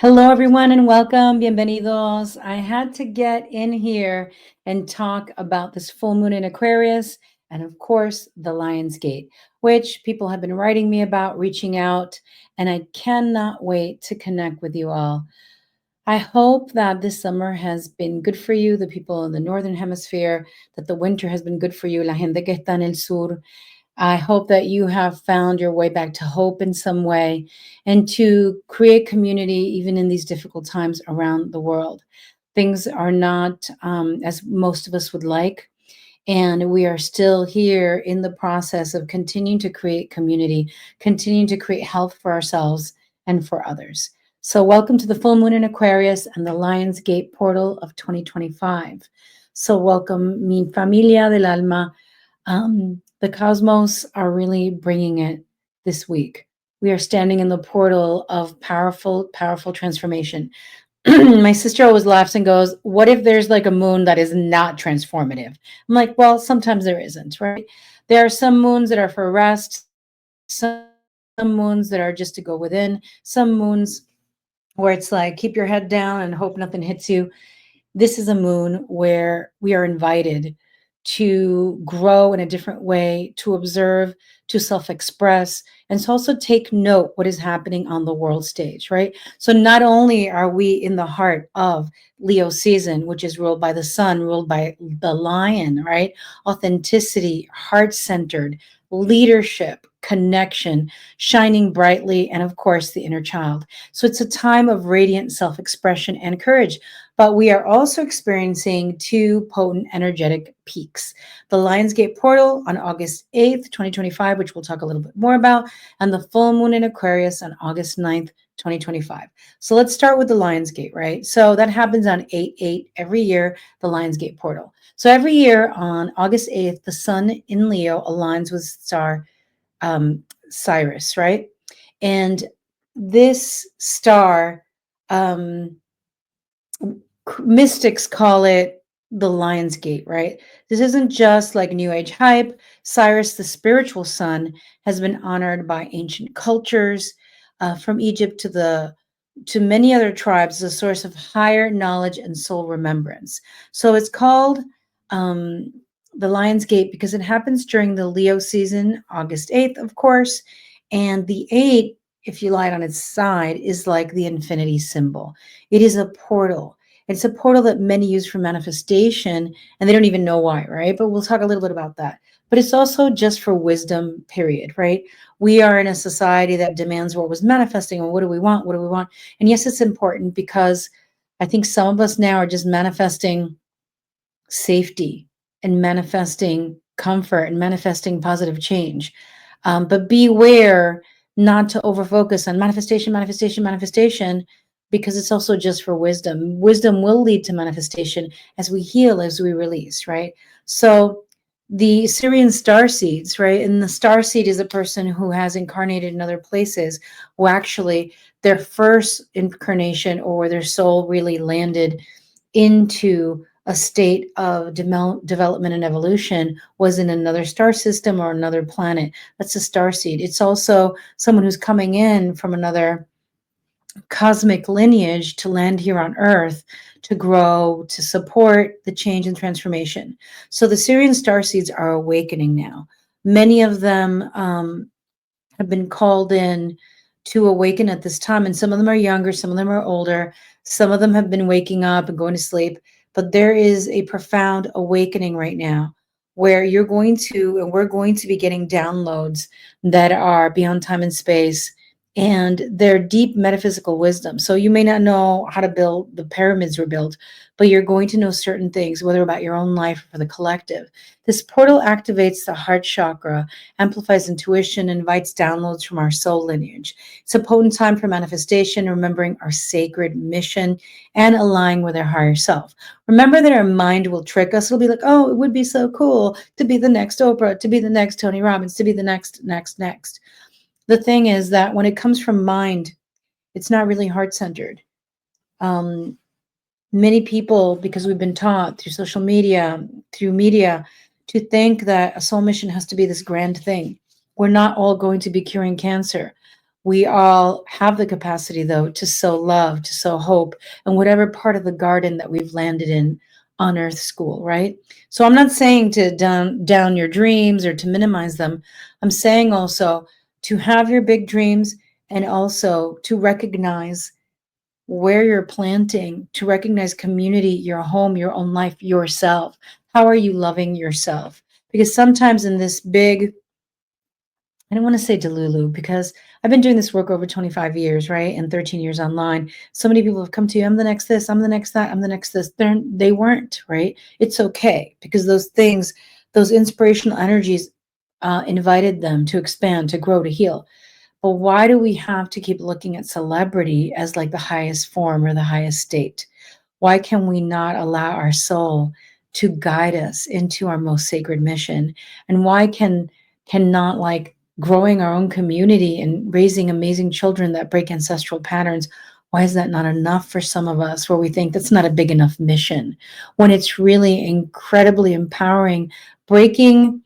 Hello, everyone, and welcome. Bienvenidos. I had to get in here and talk about this full moon in Aquarius and, of course, the Lion's Gate, which people have been writing me about, reaching out, and I cannot wait to connect with you all. I hope that this summer has been good for you, the people in the Northern Hemisphere, that the winter has been good for you, la gente que está en el sur. I hope that you have found your way back to hope in some way and to create community even in these difficult times around the world. Things are not as most of us would like, and we are still here in the process of continuing to create community, continuing to create health for ourselves and for others. So, welcome to the full moon in Aquarius and the Lion's Gate portal of 2025. So, welcome, mi familia del alma. The cosmos are really bringing it this week. We are standing in the portal of powerful, powerful transformation. My sister always laughs and goes, "What if there's like a moon that is not transformative?" I'm like, well, sometimes there isn't, right? There are some moons that are for rest, some moons that are just to go within, some moons where it's like keep your head down and hope nothing hits you. This is a moon where we are invited to grow in a different way, to observe, to self express, and to also take note what is happening on the world stage, right? So, not only are we in the heart of Leo season, which is ruled by the sun, ruled by the lion, right? Authenticity, heart centered, leadership, connection, shining brightly, and of course, the inner child. So, it's a time of radiant self expression and courage. But we are also experiencing two potent energetic peaks. The Lionsgate portal on August 8th, 2025, which we'll talk a little bit more about, and the full moon in Aquarius on August 9th, 2025. So let's start with the Lionsgate, right? So that happens on 8/8 every year, the Lionsgate portal. So every year on August 8th, the sun in Leo aligns with star Sirius, right? And this star, mystics call it the Lion's Gate, right? This isn't just like New Age hype. Cyrus, the spiritual sun, has been honored by ancient cultures, from Egypt to many other tribes, as a source of higher knowledge and soul remembrance. So it's called um, the Lion's Gate because it happens during the Leo season, August 8th, of course. And the 8, if you lie it on its side, is like the infinity symbol. It is a portal. It's a portal that many use for manifestation, and they don't even know why, right? But we'll talk a little bit about that. But it's also just for wisdom, period, right? We are in a society that demands what was manifesting, and what do we want? What do we want? And yes, it's important because I think some of us now are just manifesting safety and manifesting comfort and manifesting positive change. But beware not to overfocus on manifestation, manifestation, manifestation, because it's also just for wisdom. Wisdom will lead to manifestation as we heal, as we release, right? So the Syrian star seeds, right? And the star seed is a person who has incarnated in other places, who actually their first incarnation or their soul really landed into a state of development and evolution was in another star system or another planet. That's a star seed. It's also someone who's coming in from another cosmic lineage to land here on earth to grow, to support the change and transformation. So the Syrian star seeds are awakening now. Many of them have been called in to awaken at this time, and some of them are younger, some of them are older, some of them have been waking up and going to sleep. But there is a profound awakening right now where you're going to, and we're going to be getting downloads that are beyond time and space, and they're deep metaphysical wisdom. So you may not know how to build the pyramids were built, but you're going to know certain things, whether about your own life or for the collective. This portal activates the heart chakra, amplifies intuition, invites downloads from our soul lineage. It's a potent time for manifestation, remembering our sacred mission and aligning with our higher self. Remember that our mind will trick us. It'll be like, oh, it would be so cool to be the next Oprah, to be the next Tony Robbins, to be the next. The thing is that when it comes from mind, it's not really heart-centered. Many people, because we've been taught through social media, through media, to think that a soul mission has to be this grand thing. We're not all going to be curing cancer. We all have the capacity, though, to sow love, to sow hope, and whatever part of the garden that we've landed in on Earth School, right? So I'm not saying to down your dreams or to minimize them. I'm saying also to have your big dreams and also to recognize where you're planting, to recognize community, your home, your own life, yourself. How are you loving yourself? Because sometimes in this big, I don't want to say delulu because I've been doing this work over 25 years, right? And 13 years online. So many people have come to you, I'm the next this, I'm the next that, I'm the next this. They weren't, right? It's okay because those things, those inspirational energies invited them to expand, to grow, to heal. But why do we have to keep looking at celebrity as like the highest form or the highest state? Why can we not allow our soul to guide us into our most sacred mission? And why cannot like growing our own community and raising amazing children that break ancestral patterns, why is that not enough for some of us where we think that's not a big enough mission when it's really incredibly empowering? Breaking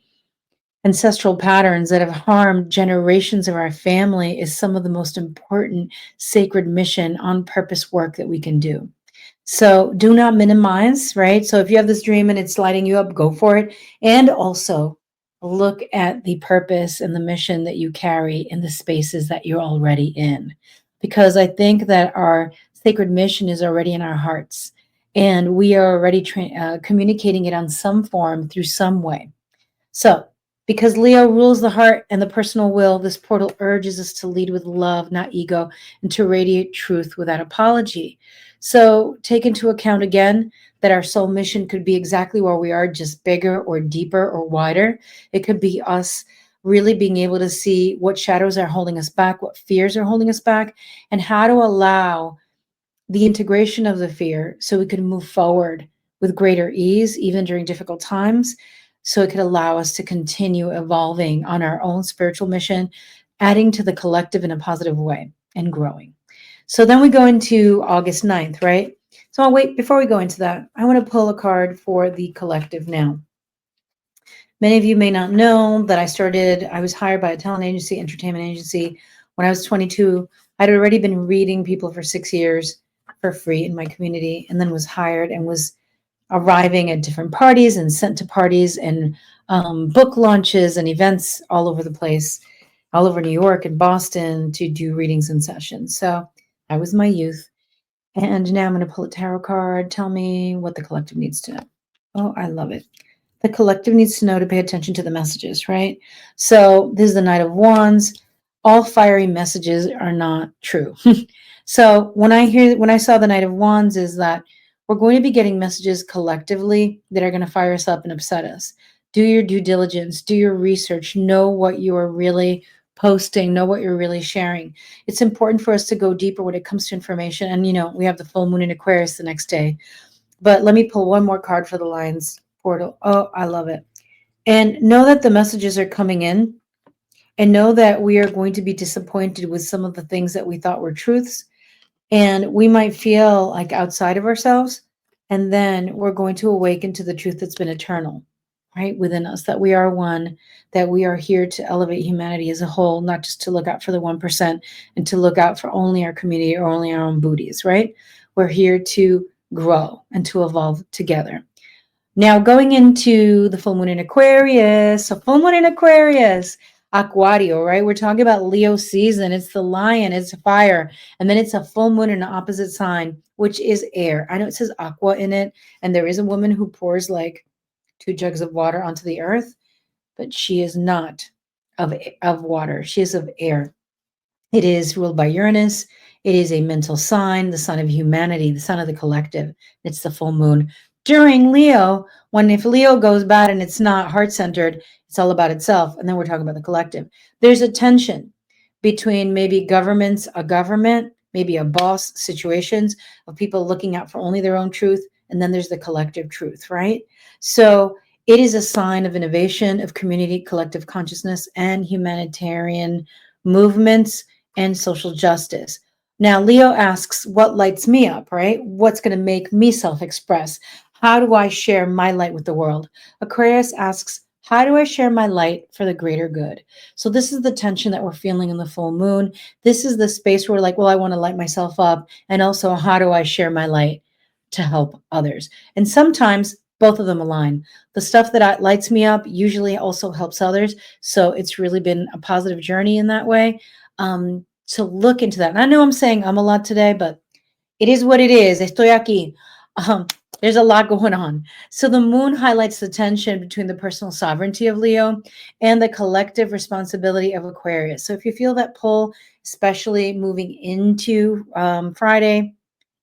ancestral patterns that have harmed generations of our family is some of the most important sacred mission on purpose work that we can do. So do not minimize, right? So if you have this dream and it's lighting you up, go for it. And also look at the purpose and the mission that you carry in the spaces that you're already in. Because I think that our sacred mission is already in our hearts and we are already communicating it on some form through some way. So, because Leo rules the heart and the personal will, this portal urges us to lead with love, not ego, and to radiate truth without apology. So, take into account again that our soul mission could be exactly where we are, just bigger or deeper or wider. It could be us really being able to see what shadows are holding us back, what fears are holding us back, and how to allow the integration of the fear so we can move forward with greater ease, even during difficult times. So it could allow us to continue evolving on our own spiritual mission, adding to the collective in a positive way and growing. So then we go into August 9th, right? So I'll wait before we go into that. I want to pull a card for the collective now. Many of you may not know that I was hired by a talent agency, entertainment agency. When I was 22, I'd already been reading people for 6 years for free in my community, and then was hired and was arriving at different parties and sent to parties and book launches and events all over the place, all over New York and Boston to do readings and sessions. So that was my youth. And now I'm going to pull a tarot card. Tell me what the collective needs to know. Oh, I love it. The collective needs to know to pay attention to the messages, right? So this is the Knight of Wands. All fiery messages are not true. So when I saw the Knight of Wands is that we're going to be getting messages collectively that are going to fire us up and upset us. Do your due diligence, do your research, know what you are really posting, know what you're really sharing. It's important for us to go deeper when it comes to information. And we have the full moon in Aquarius the next day. But let me pull one more card for the Lions portal. Oh, I love it. And know that the messages are coming in, and know that we are going to be disappointed with some of the things that we thought were truths. And we might feel like outside of ourselves. And then we're going to awaken to the truth that's been eternal, right? Within us, that we are one, that we are here to elevate humanity as a whole, not just to look out for the 1% and to look out for only our community or only our own booties, right? We're here to grow and to evolve together. Now, going into the full moon in Aquarius. So full moon in Aquarius, Aquario, right? We're talking about Leo season. It's the lion, it's fire. And then it's a full moon in an opposite sign, which is air. I know it says aqua in it. And there is a woman who pours like 2 jugs of water onto the earth, but she is not of water. She is of air. It is ruled by Uranus. It is a mental sign, the sign of humanity, the sign of the collective. It's the full moon. During Leo, if Leo goes bad and it's not heart-centered, it's all about itself. And then we're talking about the collective. There's a tension between maybe a government, maybe a boss situations of people looking out for only their own truth. And then there's the collective truth, right? So it is a sign of innovation, of community, collective consciousness, and humanitarian movements and social justice. Now, Leo asks, what lights me up, right? What's going to make me self-express? How do I share my light with the world? Aquarius asks, How do I share my light for the greater good? So this is the tension that we're feeling in the full moon. This is the space where, like, well, I want to light myself up. And also, how do I share my light to help others? And sometimes both of them align. The stuff that lights me up usually also helps others. So it's really been a positive journey in that way. To look into that. And I know I'm saying I'm a lot today, but it is what it is. Estoy aquí. Um, there's a lot going on. So the moon highlights the tension between the personal sovereignty of Leo and the collective responsibility of Aquarius. So if you feel that pull, especially moving into Friday,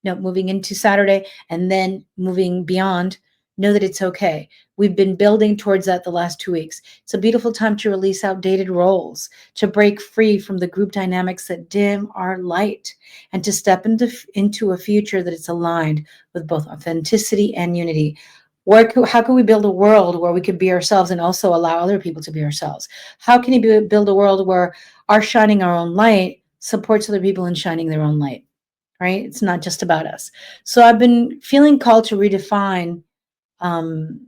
no, moving into Saturday, and then moving beyond, know that it's okay. We've been building towards that the last 2 weeks. It's a beautiful time to release outdated roles, to break free from the group dynamics that dim our light, and to step into a future that is aligned with both authenticity and unity. How can we build a world where we could be ourselves and also allow other people to be ourselves? How can you build a world where our shining our own light supports other people in shining their own light? Right? It's not just about us. So I've been feeling called to redefine, um,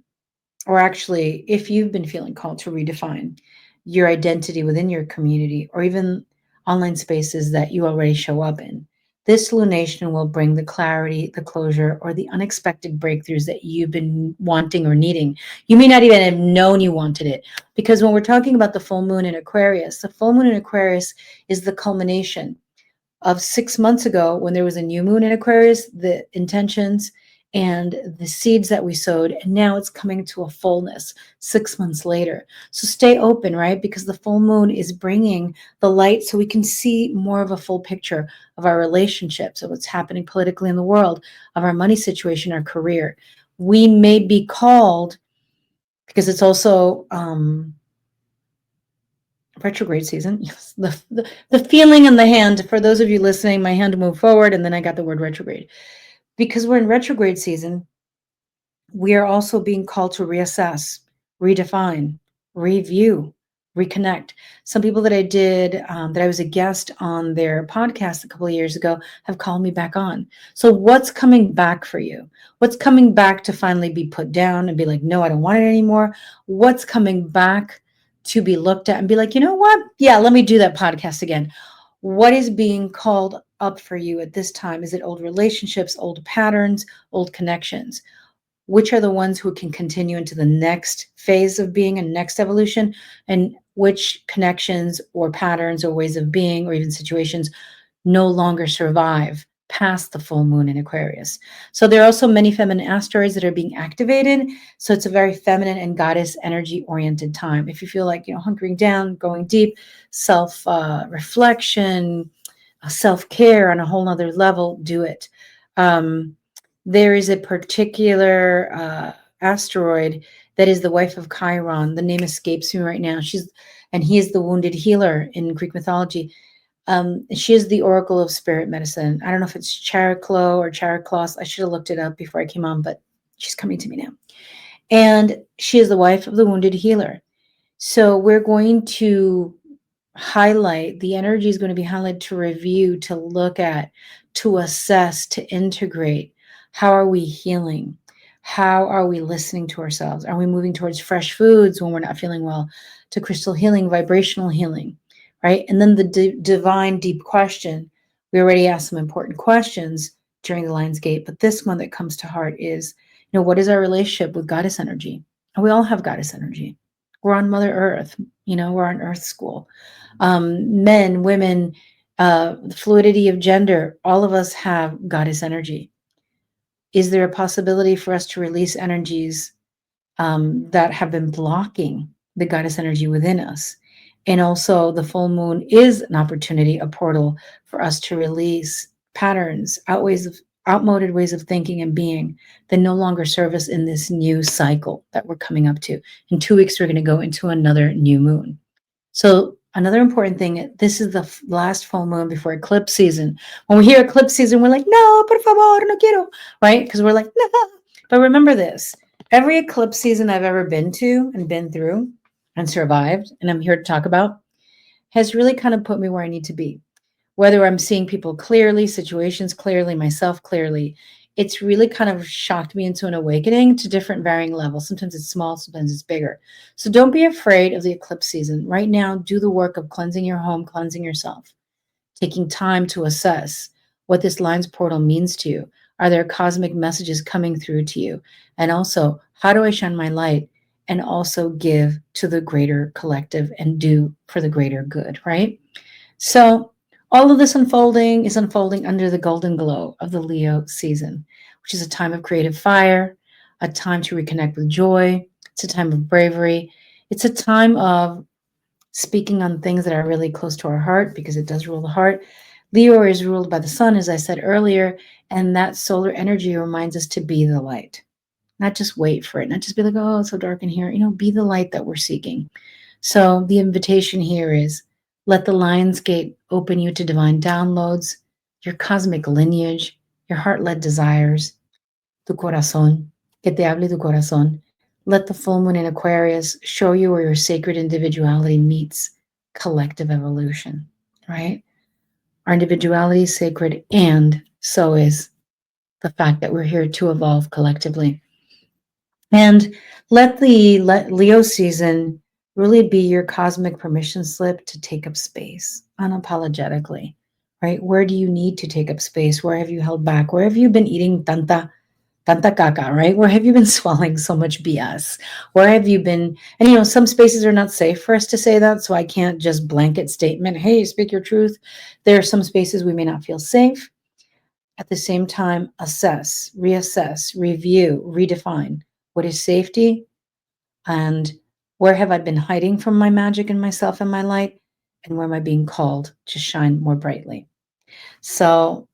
or actually, if you've been feeling called to redefine your identity within your community or even online spaces that you already show up in, this lunation will bring the clarity, the closure, or the unexpected breakthroughs that you've been wanting or needing. You may not even have known you wanted it, because when we're talking about the full moon in Aquarius, the full moon in Aquarius is the culmination of 6 months ago when there was a new moon in Aquarius, the intentions and the seeds that we sowed, and now it's coming to a fullness 6 months later. So stay open, right? Because the full moon is bringing the light so we can see more of a full picture of our relationships, of what's happening politically in the world, of our money situation, our career. We may be called, because it's also retrograde season. Yes, the feeling in the hand. For those of you listening, my hand moved forward, and then I got the word retrograde. Because we're in retrograde season, we are also being called to reassess, redefine, review, reconnect. Some people that that I was a guest on their podcast a couple of years ago, have called me back on. So what's coming back for you? What's coming back to finally be put down and be like, no, I don't want it anymore? What's coming back to be looked at and be like, you know what? Yeah, let me do that podcast again. What is being called up for you at this time? Is it old relationships, old patterns, old connections? Which are the ones who can continue into the next phase of being and next evolution, and which connections or patterns or ways of being or even situations no longer survive past the full moon in Aquarius. So there are also many feminine asteroids that are being activated. So it's a very feminine and goddess energy oriented time. If you feel like, hunkering down, going deep, self reflection, self care on a whole nother level, do it. There is a particular asteroid that is the wife of Chiron. The name escapes me right now. And he is the wounded healer in Greek mythology. She is the oracle of spirit medicine. I don't know if it's Chariclo or Chariclos. I should have looked it up before I came on, but she's coming to me now. And she is the wife of the wounded healer. So we're going to highlight, the energy is going to be highlighted to review, to look at, to assess, to integrate. How are we healing? How are we listening to ourselves? Are we moving towards fresh foods when we're not feeling well? To crystal healing, vibrational healing, right? And then the divine deep question. We already asked some important questions during the Lion's Gate, but this one that comes to heart is, what is our relationship with goddess energy? And we all have goddess energy. We're on Mother Earth, we're on Earth School. Men, women, fluidity of gender, all of us have goddess energy. Is there a possibility for us to release energies that have been blocking the goddess energy within us? And also, the full moon is an opportunity, a portal for us to release patterns, outmoded ways of thinking and being that no longer serve us in this new cycle that we're coming up to. In 2 weeks, we're going to go into another new moon. So another important thing, this is the last full moon before eclipse season. When we hear eclipse season, we're like, no, por favor, no quiero, right? Because we're like, no. But remember this, every eclipse season I've ever been to and been through and survived, and I'm here to talk about, has really kind of put me where I need to be. Whether I'm seeing people clearly, situations clearly, myself clearly, it's really kind of shocked me into an awakening to different varying levels. Sometimes it's small, sometimes it's bigger. So don't be afraid of the eclipse season. Right now, do the work of cleansing your home, cleansing yourself, taking time to assess what this lines portal means to you. Are there cosmic messages coming through to you? And also, how do I shine my light and also give to the greater collective and do for the greater good, right? So, all of this unfolding is unfolding under the golden glow of the Leo season, which is a time of creative fire, a time to reconnect with joy. It's a time of bravery. It's a time of speaking on things that are really close to our heart because it does rule the heart. Leo is ruled by the sun, as I said earlier, and that solar energy reminds us to be the light, not just wait for it, not just be like, oh, it's so dark in here. Be the light that we're seeking. So the invitation here is let the Lion's Gate open you to divine downloads, your cosmic lineage, your heart-led desires, tu corazón, que te hable tu corazón. Let the full moon in Aquarius show you where your sacred individuality meets collective evolution, right? Our individuality is sacred, and so is the fact that we're here to evolve collectively. And let the Leo season really be your cosmic permission slip to take up space unapologetically, right? Where do you need to take up space? Where have you held back? Where have you been eating tanta caca, right? Where have you been swallowing so much BS? Where have you been? And some spaces are not safe for us to say that, so I can't just blanket statement, hey, speak your truth. There are some spaces we may not feel safe. At the same time, assess, reassess, review, redefine what is safety and where have I been hiding from my magic and myself and my light, and where am I being called to shine more brightly. So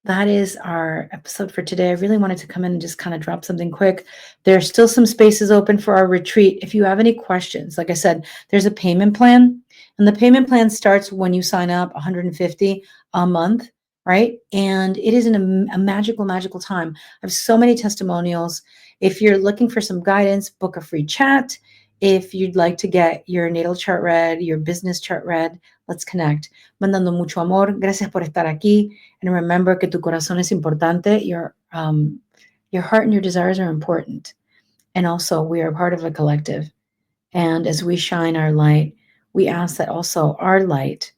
that is our episode for today. I really wanted to come in and just kind of drop something quick. There's still some spaces open for our retreat. If you have any questions, like I said, there's a payment plan, and the payment plan starts when you sign up, $150 a month, right? And it is a magical, magical time. I have so many testimonials. If you're looking for some guidance, book a free chat. If you'd like to get your natal chart read, your business chart read, let's connect. Mandando mucho amor. Gracias por estar aquí. And remember que tu corazón es importante. Your heart and your desires are important. And also, we are part of a collective. And as we shine our light, we ask that also our light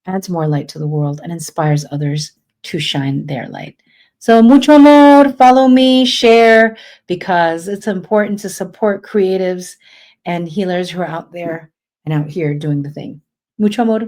adds more light to the world and inspires others to shine their light. So mucho amor, follow me, share, because it's important to support creatives and healers who are out there and out here doing the thing. Mucho amor.